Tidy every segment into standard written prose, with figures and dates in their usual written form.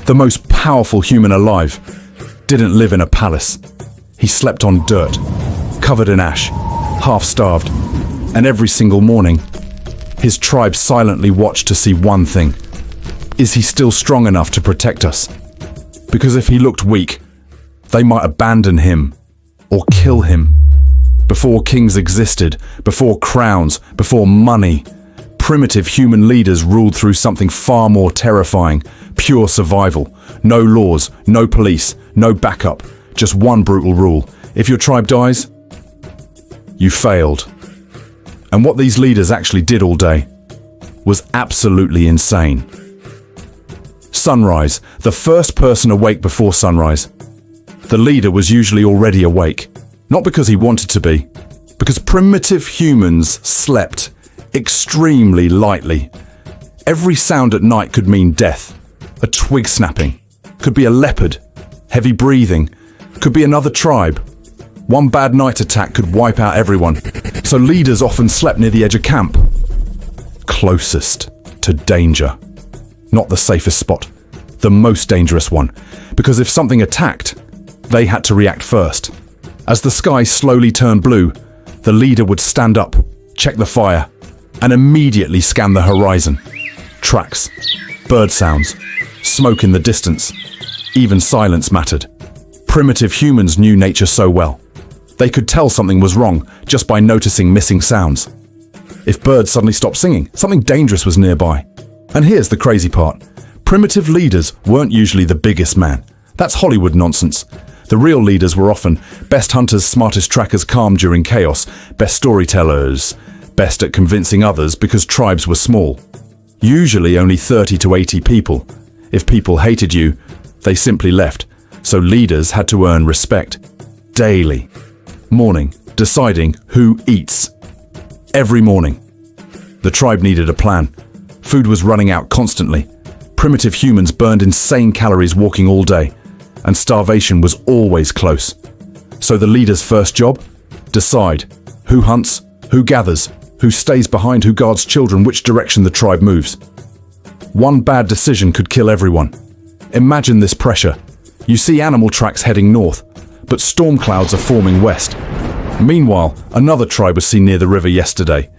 the most powerful human alive, didn't live in a palace. He slept on dirt, covered in ash, half-starved, and every single morning, his tribe silently watched to see one thing. Is he still strong enough to protect us? Because if he looked weak, they might abandon him or kill him. Before kings existed, before crowns, before money, primitive human leaders ruled through something far more terrifying: pure survival. No laws, no police, no backup, just one brutal rule. If your tribe dies, you failed. And what these leaders actually did all day was absolutely insane. Sunrise, the first person awake before sunrise. The leader was usually already awake, not because he wanted to be, because primitive humans slept extremely lightly. Every sound at night could mean death. A twig snapping, could be a leopard. Heavy breathing, could be another tribe. One bad night attack could wipe out everyone. So leaders often slept near the edge of camp, closest to danger. Not the safest spot, the most dangerous one, because if something attacked, they had to react first. As the sky slowly turned blue, the leader would stand up, check the fire, and immediately scan the horizon. Tracks, bird sounds, smoke in the distance. Even silence mattered. Primitive humans knew nature so well. They could tell something was wrong just by noticing missing sounds. If birds suddenly stopped singing, something dangerous was nearby. And here's the crazy part. Primitive leaders weren't usually the biggest man. That's Hollywood nonsense. The real leaders were often best hunters, smartest trackers, calm during chaos, best storytellers, best at convincing others because tribes were small. Usually only 30 to 80 people. If people hated you, they simply left. So leaders had to earn respect. Daily. Morning. Deciding who eats. Every morning. The tribe needed a plan. Food was running out constantly. Primitive humans burned insane calories walking all day. And starvation was always close. So the leader's first job? Decide who hunts, who gathers, who stays behind, who guards children, which direction the tribe moves. One bad decision could kill everyone. Imagine this pressure. You see animal tracks heading north, but storm clouds are forming west. Meanwhile, another tribe was seen near the river yesterday.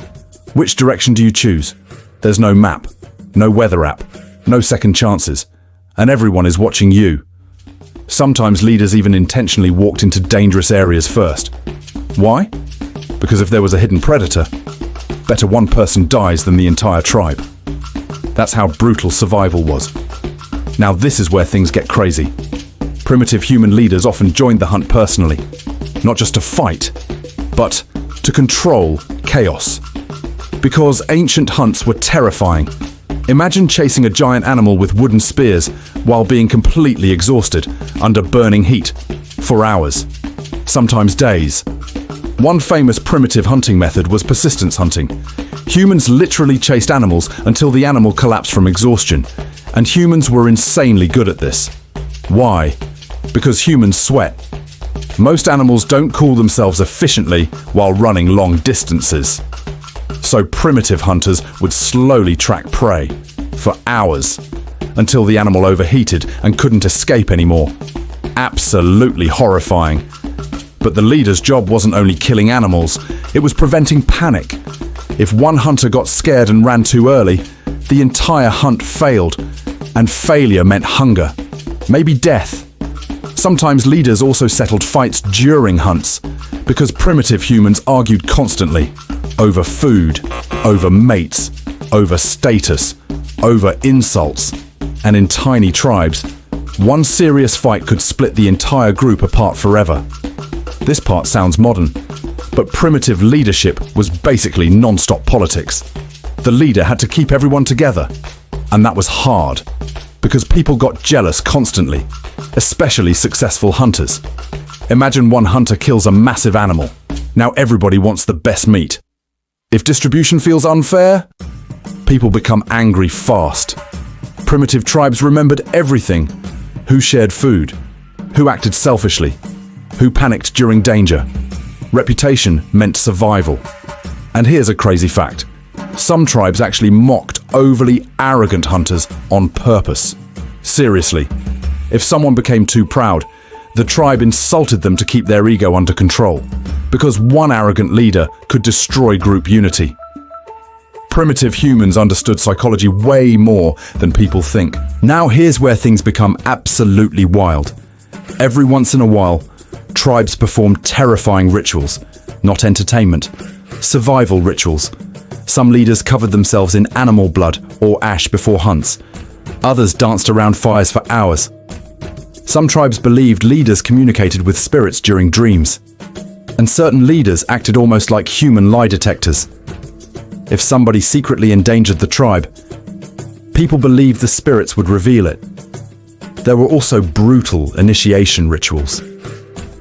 Which direction do you choose? There's no map, no weather app, no second chances, and everyone is watching you. Sometimes leaders even intentionally walked into dangerous areas first. Why? Because if there was a hidden predator, better one person dies than the entire tribe. That's how brutal survival was. Now this is where things get crazy. Primitive human leaders often joined the hunt personally, not just to fight, but to control chaos. Because ancient hunts were terrifying. Imagine chasing a giant animal with wooden spears while being completely exhausted under burning heat for hours, sometimes days. One famous primitive hunting method was persistence hunting. Humans literally chased animals until the animal collapsed from exhaustion, and humans were insanely good at this. Why? Because humans sweat. Most animals don't cool themselves efficiently while running long distances. So primitive hunters would slowly track prey for hours until the animal overheated and couldn't escape anymore. Absolutely horrifying. But the leader's job wasn't only killing animals, it was preventing panic. If one hunter got scared and ran too early, the entire hunt failed, and failure meant hunger, maybe death. Sometimes leaders also settled fights during hunts, because primitive humans argued constantly over food, over mates, over status, over insults. And in tiny tribes, one serious fight could split the entire group apart forever. This part sounds modern, but primitive leadership was basically non-stop politics. The leader had to keep everyone together, and that was hard, because people got jealous constantly, especially successful hunters. Imagine one hunter kills a massive animal. Now everybody wants the best meat. If distribution feels unfair, people become angry fast. Primitive tribes remembered everything. Who shared food? Who acted selfishly? Who panicked during danger? Reputation meant survival. And here's a crazy fact. Some tribes actually mocked overly arrogant hunters on purpose. Seriously. If someone became too proud, the tribe insulted them to keep their ego under control, because one arrogant leader could destroy group unity. Primitive humans understood psychology way more than people think. Now here's where things become absolutely wild. Every once in a while, tribes perform terrifying rituals, not entertainment, survival rituals. Some leaders covered themselves in animal blood or ash before hunts. Others danced around fires for hours. Some tribes believed leaders communicated with spirits during dreams. And certain leaders acted almost like human lie detectors. If somebody secretly endangered the tribe, people believed the spirits would reveal it. There were also brutal initiation rituals.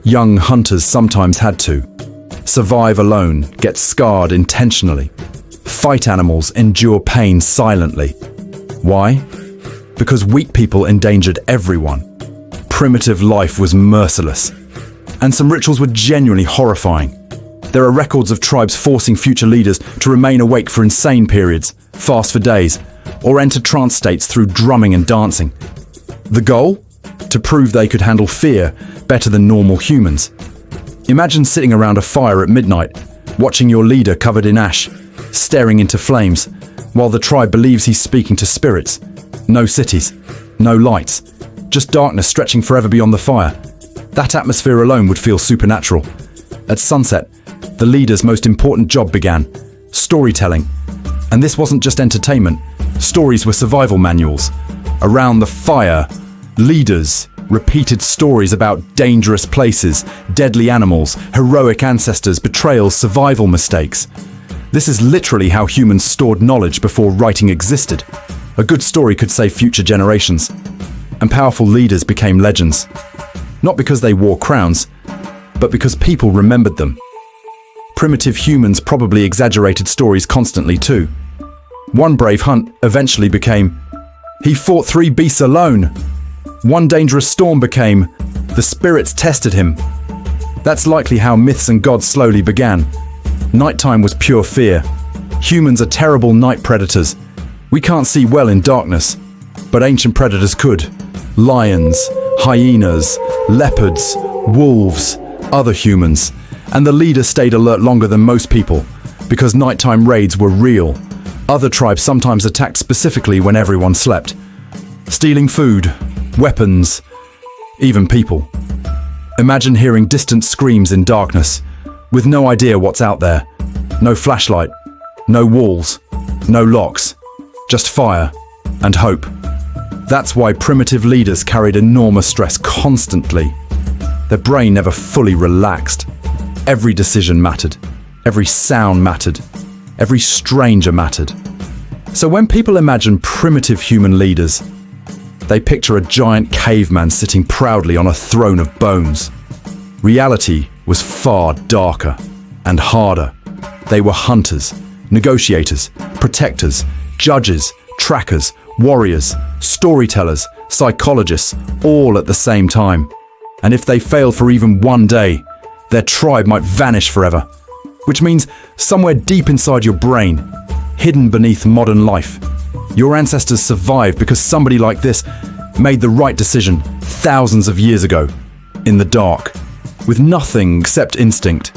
Young hunters sometimes had to survive alone, get scarred intentionally, fight animals, endure pain silently. Why? Because weak people endangered everyone. Primitive life was merciless. And some rituals were genuinely horrifying. There are records of tribes forcing future leaders to remain awake for insane periods, fast for days, or enter trance states through drumming and dancing. The goal? To prove they could handle fear better than normal humans. Imagine sitting around a fire at midnight, watching your leader covered in ash, staring into flames, while the tribe believes he's speaking to spirits. No cities, no lights, just darkness stretching forever beyond the fire. That atmosphere alone would feel supernatural. At sunset, the leader's most important job began: storytelling. And this wasn't just entertainment. Stories were survival manuals. Around the fire, leaders repeated stories about dangerous places, deadly animals, heroic ancestors, betrayals, survival mistakes. This is literally how humans stored knowledge before writing existed. A good story could save future generations. And powerful leaders became legends. Not because they wore crowns, but because people remembered them. Primitive humans probably exaggerated stories constantly too. One brave hunt eventually became, "He fought 3 beasts alone." One dangerous storm became, "The spirits tested him." That's likely how myths and gods slowly began. Nighttime was pure fear. Humans are terrible night predators. We can't see well in darkness, but ancient predators could. Lions, hyenas, leopards, wolves, other humans. And the leader stayed alert longer than most people, because nighttime raids were real. Other tribes sometimes attacked specifically when everyone slept, stealing food, weapons, even people. Imagine hearing distant screams in darkness, with no idea what's out there. No flashlight, no walls, no locks, just fire and hope. That's why primitive leaders carried enormous stress constantly. Their brain never fully relaxed. Every decision mattered. Every sound mattered. Every stranger mattered. So when people imagine primitive human leaders, they picture a giant caveman sitting proudly on a throne of bones. Reality was far darker and harder. They were hunters, negotiators, protectors, judges, trackers, warriors, storytellers, psychologists, all at the same time. And if they failed for even one day, their tribe might vanish forever. Which means somewhere deep inside your brain, hidden beneath modern life, your ancestors survived because somebody like this made the right decision thousands of years ago, in the dark, with nothing except instinct.